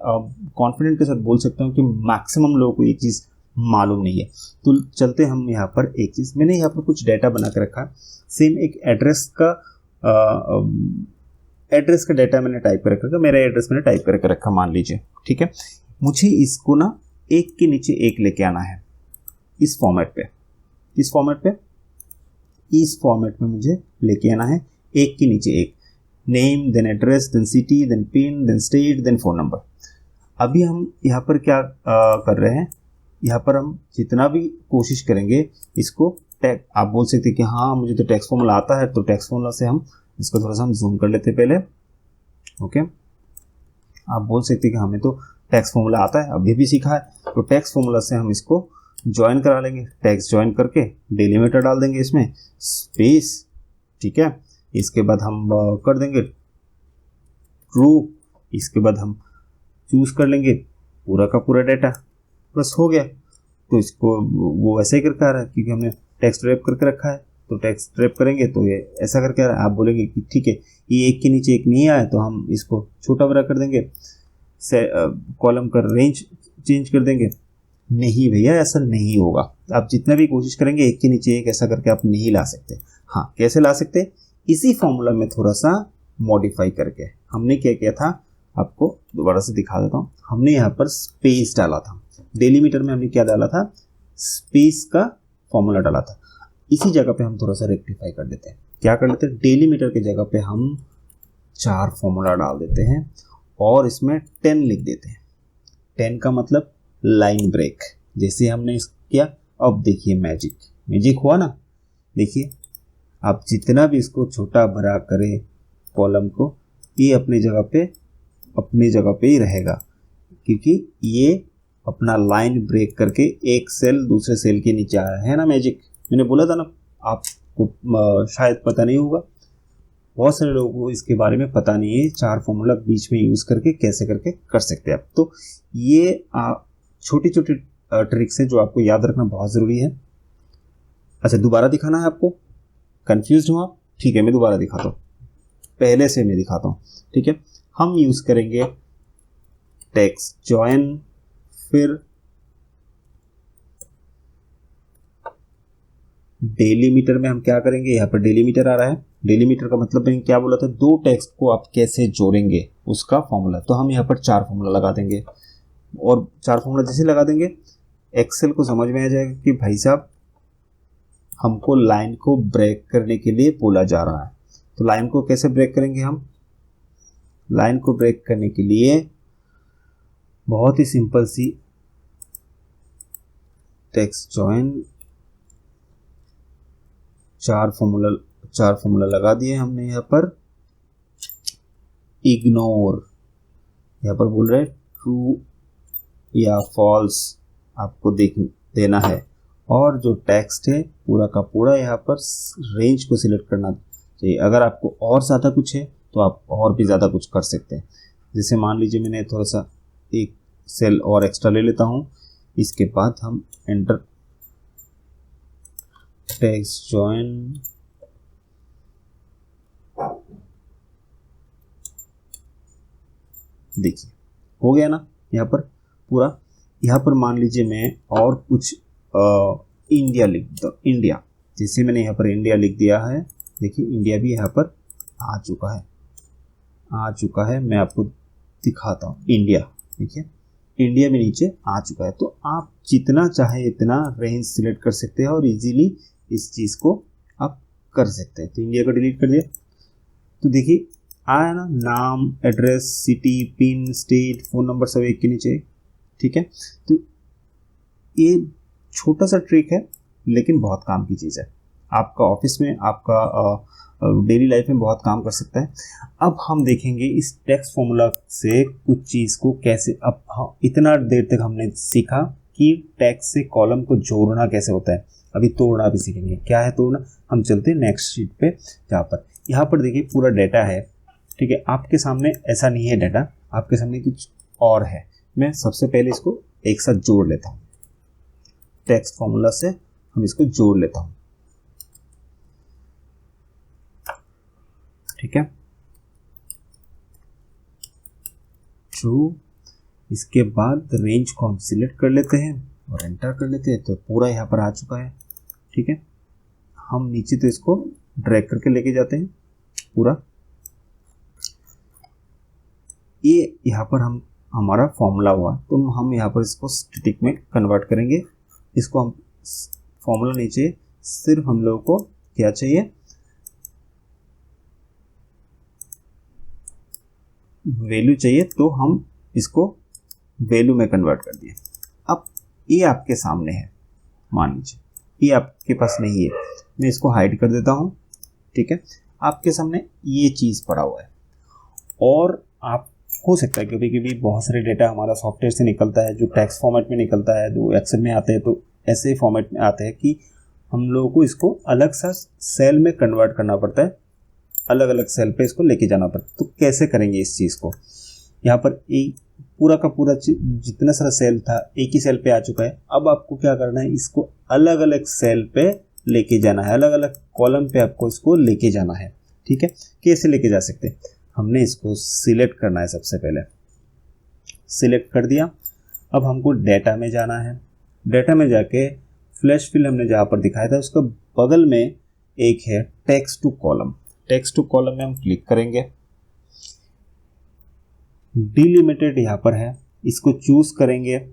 कॉन्फिडेंट के साथ बोल सकता हूँ कि मैक्सिमम लोगों को ये चीज़ मालूम नहीं है। तो चलते हम यहाँ पर एक चीज़, मैंने यहाँ पर कुछ डेटा बना कर रखा है। सेम एक एड्रेस का डेटा मैंने टाइप कर रखा, मेरा एड्रेस मैंने टाइप करके रखा मान लीजिए, ठीक है। मुझे इसको ना एक के नीचे एक लेके आना है इस फॉर्मेट पे, इस फॉर्मेट में मुझे लेके आना है एक के नीचे एक, name then address then city then pin then state then phone number. अभी हम यहाँ पर क्या कर रहे हैं, यहाँ पर हम जितना भी कोशिश करेंगे इसको आप बोल सकते हैं कि हाँ मुझे तो टेक्स्ट फॉर्मूला आता है, तो टेक्स्ट फॉर्मूला से हम इसको थोड़ा सा हम जूम कर लेते हैं पहले। ओके, आप बोल सकते हैं कि हमें तो टेक्स्ट फॉर्मूला आता है, अभी भी सीखा है, तो टेक्स्ट फॉर्मूला से हम इसको ज्वाइन करा लेंगे। टेक्स्ट ज्वाइन करके डेलीमीटर डाल देंगे इसमें, स्पेस, ठीक है। इसके बाद हम कर देंगे ट्रू, इसके बाद हम चूज कर लेंगे पूरा का पूरा डेटा, बस हो गया। तो इसको वो ऐसे ही करके आ रहा है क्योंकि हमने टेक्स्ट रैप करके रखा है, तो टेक्स्ट रैप करेंगे तो ये ऐसा करके आ रहा है। आप बोलेंगे कि ठीक है ये एक के नीचे एक नहीं आया, तो हम इसको छोटा बड़ा कर देंगे, कॉलम का रेंज चेंज कर देंगे। नहीं भैया ऐसा नहीं होगा, आप जितना भी कोशिश करेंगे एक के नीचे एक ऐसा करके आप नहीं ला सकते। हाँ कैसे ला सकते, इसी फॉर्मूला में थोड़ा सा मॉडिफाई करके। हमने क्या किया था आपको दोबारा से दिखा देता हूँ। हमने यहाँ पर स्पेस डाला था, डेलीमीटर में हमने क्या डाला था, स्पेस का फॉर्मूला डाला था। इसी जगह पे हम थोड़ा सा रेक्टिफाई कर देते हैं, क्या कर लेते हैं, डेलीमीटर की जगह पे हम 4 फॉर्मूला डाल देते हैं और इसमें 10 लिख देते हैं। 10 का मतलब लाइन ब्रेक, जैसे हमने किया। अब देखिए मैजिक हुआ ना। देखिए आप जितना भी इसको छोटा बड़ा करें कॉलम को, ये अपनी जगह पे ही रहेगा, क्योंकि ये अपना लाइन ब्रेक करके एक सेल दूसरे सेल के नीचे आया है ना। मैजिक मैंने बोला था ना, आपको शायद पता नहीं होगा, बहुत सारे लोगों को इसके बारे में पता नहीं है। 4 फॉर्मूला बीच में यूज़ करके कैसे करके कर सकते हैं आप। तो ये छोटी छोटी ट्रिक्स है जो आपको याद रखना बहुत ज़रूरी है। अच्छा दोबारा दिखाना है आपको, कंफ्यूज हो आप, ठीक है मैं दोबारा दिखाता हूँ, पहले से मैं दिखाता हूँ, ठीक है। हम यूज़ करेंगे टेक्स्ट जॉइन, फिर डेलीमीटर में हम क्या करेंगे, यहाँ पर डेलीमीटर आ रहा है। डेलीमीटर का मतलब मैंने क्या बोला था, 2 टेक्स्ट को आप कैसे जोड़ेंगे उसका फॉर्मूला। तो हम यहाँ पर 4 फॉर्मूला लगा देंगे, और 4 फॉर्मूला जैसे लगा देंगे एक्सेल को समझ में आ जाएगा कि भाई साहब हमको लाइन को ब्रेक करने के लिए बोला जा रहा है। तो लाइन को कैसे ब्रेक करेंगे हम, लाइन को ब्रेक करने के लिए बहुत ही सिंपल सी टेक्स्ट जॉइन, 4 फॉर्मूला लगा दिए हमने। यहाँ पर इग्नोर, यहाँ पर बोल रहे हैं ट्रू या फॉल्स आपको देना है, और जो टेक्स्ट है पूरा का पूरा यहाँ पर रेंज को सिलेक्ट करना, तो अगर आपको और ज़्यादा कुछ है तो आप और भी ज़्यादा कुछ कर सकते हैं। जैसे मान लीजिए मैंने थोड़ा सा एक सेल और एक्स्ट्रा ले लेता हूँ। इसके बाद हम एंटर टेक्स्ट जॉइन, देखिए हो गया ना यहाँ पर पूरा। यहाँ पर मान लीजिए मैं और कुछ इंडिया लिख दो, इंडिया, जैसे मैंने यहाँ पर इंडिया लिख दिया है, देखिए इंडिया भी यहाँ पर आ चुका है। मैं आपको दिखाता हूँ इंडिया, देखिए इंडिया भी नीचे आ चुका है। तो आप जितना चाहे इतना रेंज सिलेक्ट कर सकते हैं और इजीली इस चीज़ को आप कर सकते हैं। तो इंडिया को डिलीट कर दिया तो देखिए आया ना, नाम, address, city, pin, state, phone number सब एक के नीचे, ठीक है। तो ये छोटा सा ट्रिक है लेकिन बहुत काम की चीज़ है, आपका ऑफिस में, आपका डेली लाइफ में बहुत काम कर सकता है। अब हम देखेंगे इस टेक्स्ट फॉर्मूला से कुछ चीज़ को कैसे, अब इतना देर तक हमने सीखा कि टेक्स्ट से कॉलम को जोड़ना कैसे होता है, अभी तोड़ना भी सीखेंगे। क्या है तोड़ना, हम चलते हैं नेक्स्ट शीट पे। यहाँ पर देखिए पूरा डाटा है, ठीक है। आपके सामने ऐसा नहीं है डाटा, आपके सामने कुछ और है। मैं सबसे पहले इसको एक साथ जोड़ लेता हूँ, टेक्स्ट फॉर्मूला से हम इसको जोड़ लेता हूँ, ठीक है। ट्रू, इसके बाद रेंज को हम सिलेक्ट कर लेते हैं और एंटर कर लेते हैं, तो पूरा यहाँ पर आ चुका है, ठीक है। हम नीचे तो इसको ड्रैग करके लेके जाते हैं पूरा, ये यहाँ पर हम हमारा फॉर्मूला हुआ। तो हम यहाँ पर इसको स्टैटिक में कन्वर्ट करेंगे। इसको हम फॉर्मूला नीचे सिर्फ हम लोगों को क्या चाहिए, वैल्यू चाहिए, तो हम इसको वैल्यू में कन्वर्ट कर दिए। अब ये आपके सामने है, मान लीजिए ये आपके पास नहीं है, मैं इसको हाइड कर देता हूँ, ठीक है। आपके सामने ये चीज़ पड़ा हुआ है। और आप हो सकता है कभी कभी बहुत सारे डेटा हमारा सॉफ्टवेयर से निकलता है जो टेक्स्ट फॉर्मेट में निकलता है, जो एक्सेल में आते हैं, तो ऐसे फॉर्मेट में आते हैं कि हम लोगों को इसको अलग सा सेल में कन्वर्ट करना पड़ता है, अलग अलग सेल पे इसको लेके जाना पड़ता है। तो कैसे करेंगे इस चीज़ को, यहाँ पर एक पूरा का पूरा जितना सारा सेल था एक ही सेल पे आ चुका है। अब आपको क्या करना है, इसको अलग अलग सेल पे लेके जाना है, अलग अलग कॉलम पे आपको इसको लेके जाना है, ठीक है। कैसे लेके जा सकते हैं, हमने इसको सिलेक्ट करना है। सबसे पहले सिलेक्ट कर दिया, अब हमको डेटा में जाना है। डेटा में जाके फ्लैश फिल हमने जहाँ पर दिखाया था उसका बगल में एक है text to column. Text to column में हम क्लिक करेंगे, डिलिमिटेड यहाँ पर है, इसको चूज करेंगे,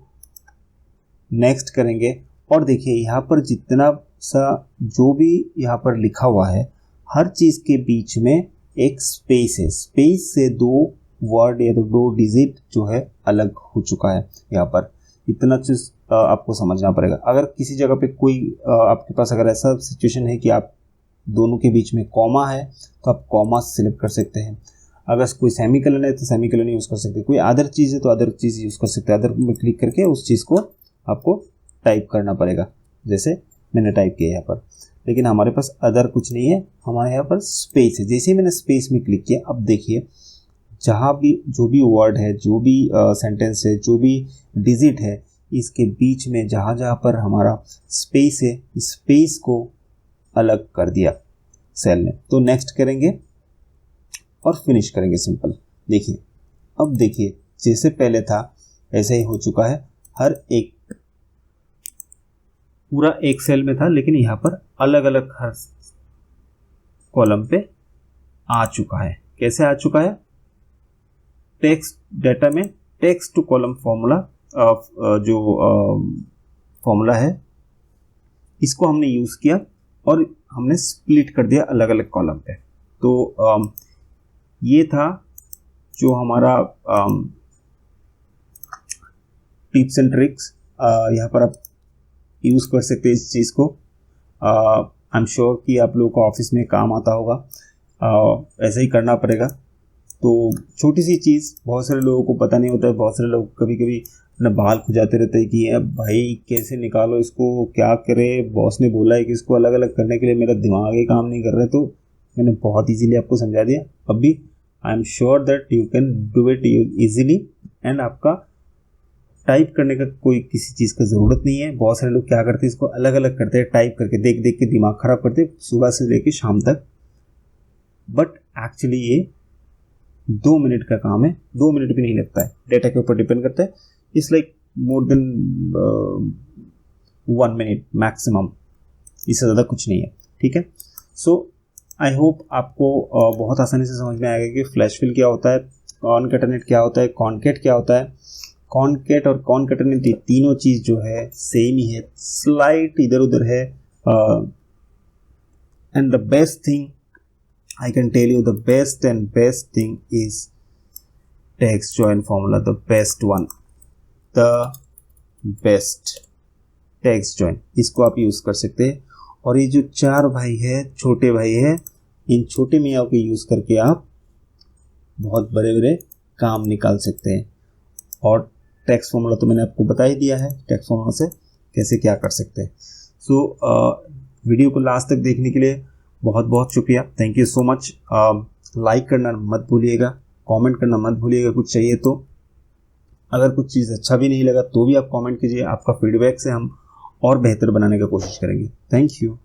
नेक्स्ट करेंगे। और देखिए यहाँ पर जितना सा जो भी यहाँ पर लिखा हुआ है, हर चीज़ के बीच में एक स्पेस है, स्पेस से दो वर्ड या तो दो डिजिट जो है अलग हो चुका है। यहाँ पर इतना चीज़ आपको समझना पड़ेगा। अगर किसी जगह पे कोई आपके पास अगर ऐसा सिचुएशन है कि आप दोनों के बीच में कॉमा है तो आप कॉमा सिलेक्ट कर सकते हैं। अगर कोई सेमीकोलन है तो सेमीकोलन यूज़ कर सकते हैं, कोई अदर चीज़ है तो अदर चीज़ यूज़ कर सकते हैं। अदर में क्लिक करके उस चीज़ को आपको टाइप करना पड़ेगा, जैसे मैंने टाइप किया यहाँ पर। लेकिन हमारे पास अदर कुछ नहीं है, हमारे यहाँ पर स्पेस है। जैसे ही मैंने स्पेस में क्लिक किया, अब देखिए जहाँ भी जो भी वर्ड है, जो भी सेंटेंस है, जो भी डिजिट है, इसके बीच में जहाँ जहाँ पर हमारा स्पेस है, स्पेस को अलग कर दिया सेल ने। तो नेक्स्ट करेंगे और फिनिश करेंगे, सिंपल। देखिए अब देखिए जैसे पहले था ऐसे ही हो चुका है। हर एक पूरा एक सेल में था, लेकिन यहाँ पर अलग अलग हर कॉलम पे आ चुका है। कैसे आ चुका है, टेक्स्ट डेटा में टेक्स्ट टू कॉलम फॉर्मूला, जो फॉर्मूला है इसको हमने यूज़ किया और हमने स्प्लिट कर दिया अलग अलग कॉलम पे। तो ये था जो हमारा टिप्स एंड ट्रिक्स। यहाँ पर आप यूज़ कर सकते हैं इस चीज़ को। आई एम श्योर कि आप लोगों को ऑफिस में काम आता होगा, ऐसा ही करना पड़ेगा। तो छोटी सी चीज़ बहुत सारे लोगों को पता नहीं होता है। बहुत सारे लोग कभी कभी अपना बाल खुजाते रहते हैं कि अब भाई कैसे निकालो इसको, क्या करे, बॉस ने बोला है कि इसको अलग अलग करने के लिए, मेरा दिमाग ही काम नहीं कर रहा है। तो मैंने बहुत इजीली आपको समझा दिया। अभी I am sure that you can do it easily and आपका टाइप करने का कोई किसी चीज़ का ज़रूरत नहीं है। बहुत सारे लोग क्या करते हैं, इसको अलग अलग करते हैं, टाइप करके देख देख के दिमाग ख़राब करते हैं सुबह से लेके शाम तक। बट एक्चुअली ये 2 मिनट का काम है, 2 मिनट भी नहीं लगता है, डेटा के ऊपर डिपेंड करता है। It's like more than 1 minute maximum, इससे ज़्यादा कुछ नहीं है। ठीक है, सो आई होप आपको बहुत आसानी से समझ में आएगा कि फ्लैश फिल क्या होता है, कॉनकैटेनेट क्या होता है, कॉनकैट क्या होता है। कॉनकैट और कॉनकैटेनेट ये तीनों चीज़ जो है सेम ही है, स्लाइट इधर उधर है। And the best thing I can tell you, the best and best thing is text join formula, the best one, the best text join, इसको आप यूज़ कर सकते हैं। और ये जो 4 भाई है, छोटे भाई है, इन छोटे मियाँ को यूज़ करके आप बहुत बड़े बड़े काम निकाल सकते हैं। और टेक्स्ट फॉर्मूला तो मैंने आपको बता ही दिया है, टेक्स्ट फॉर्मूला से कैसे क्या कर सकते हैं। सो वीडियो को लास्ट तक देखने के लिए बहुत बहुत शुक्रिया, thank you so much. Like करना मत भूलिएगा, कमेंट करना मत भूलिएगा कुछ चाहिए तो। अगर कुछ चीज़ अच्छा भी नहीं लगा तो भी आप कमेंट कीजिए, आपका फीडबैक से हम और बेहतर बनाने की कोशिश करेंगे। Thank you.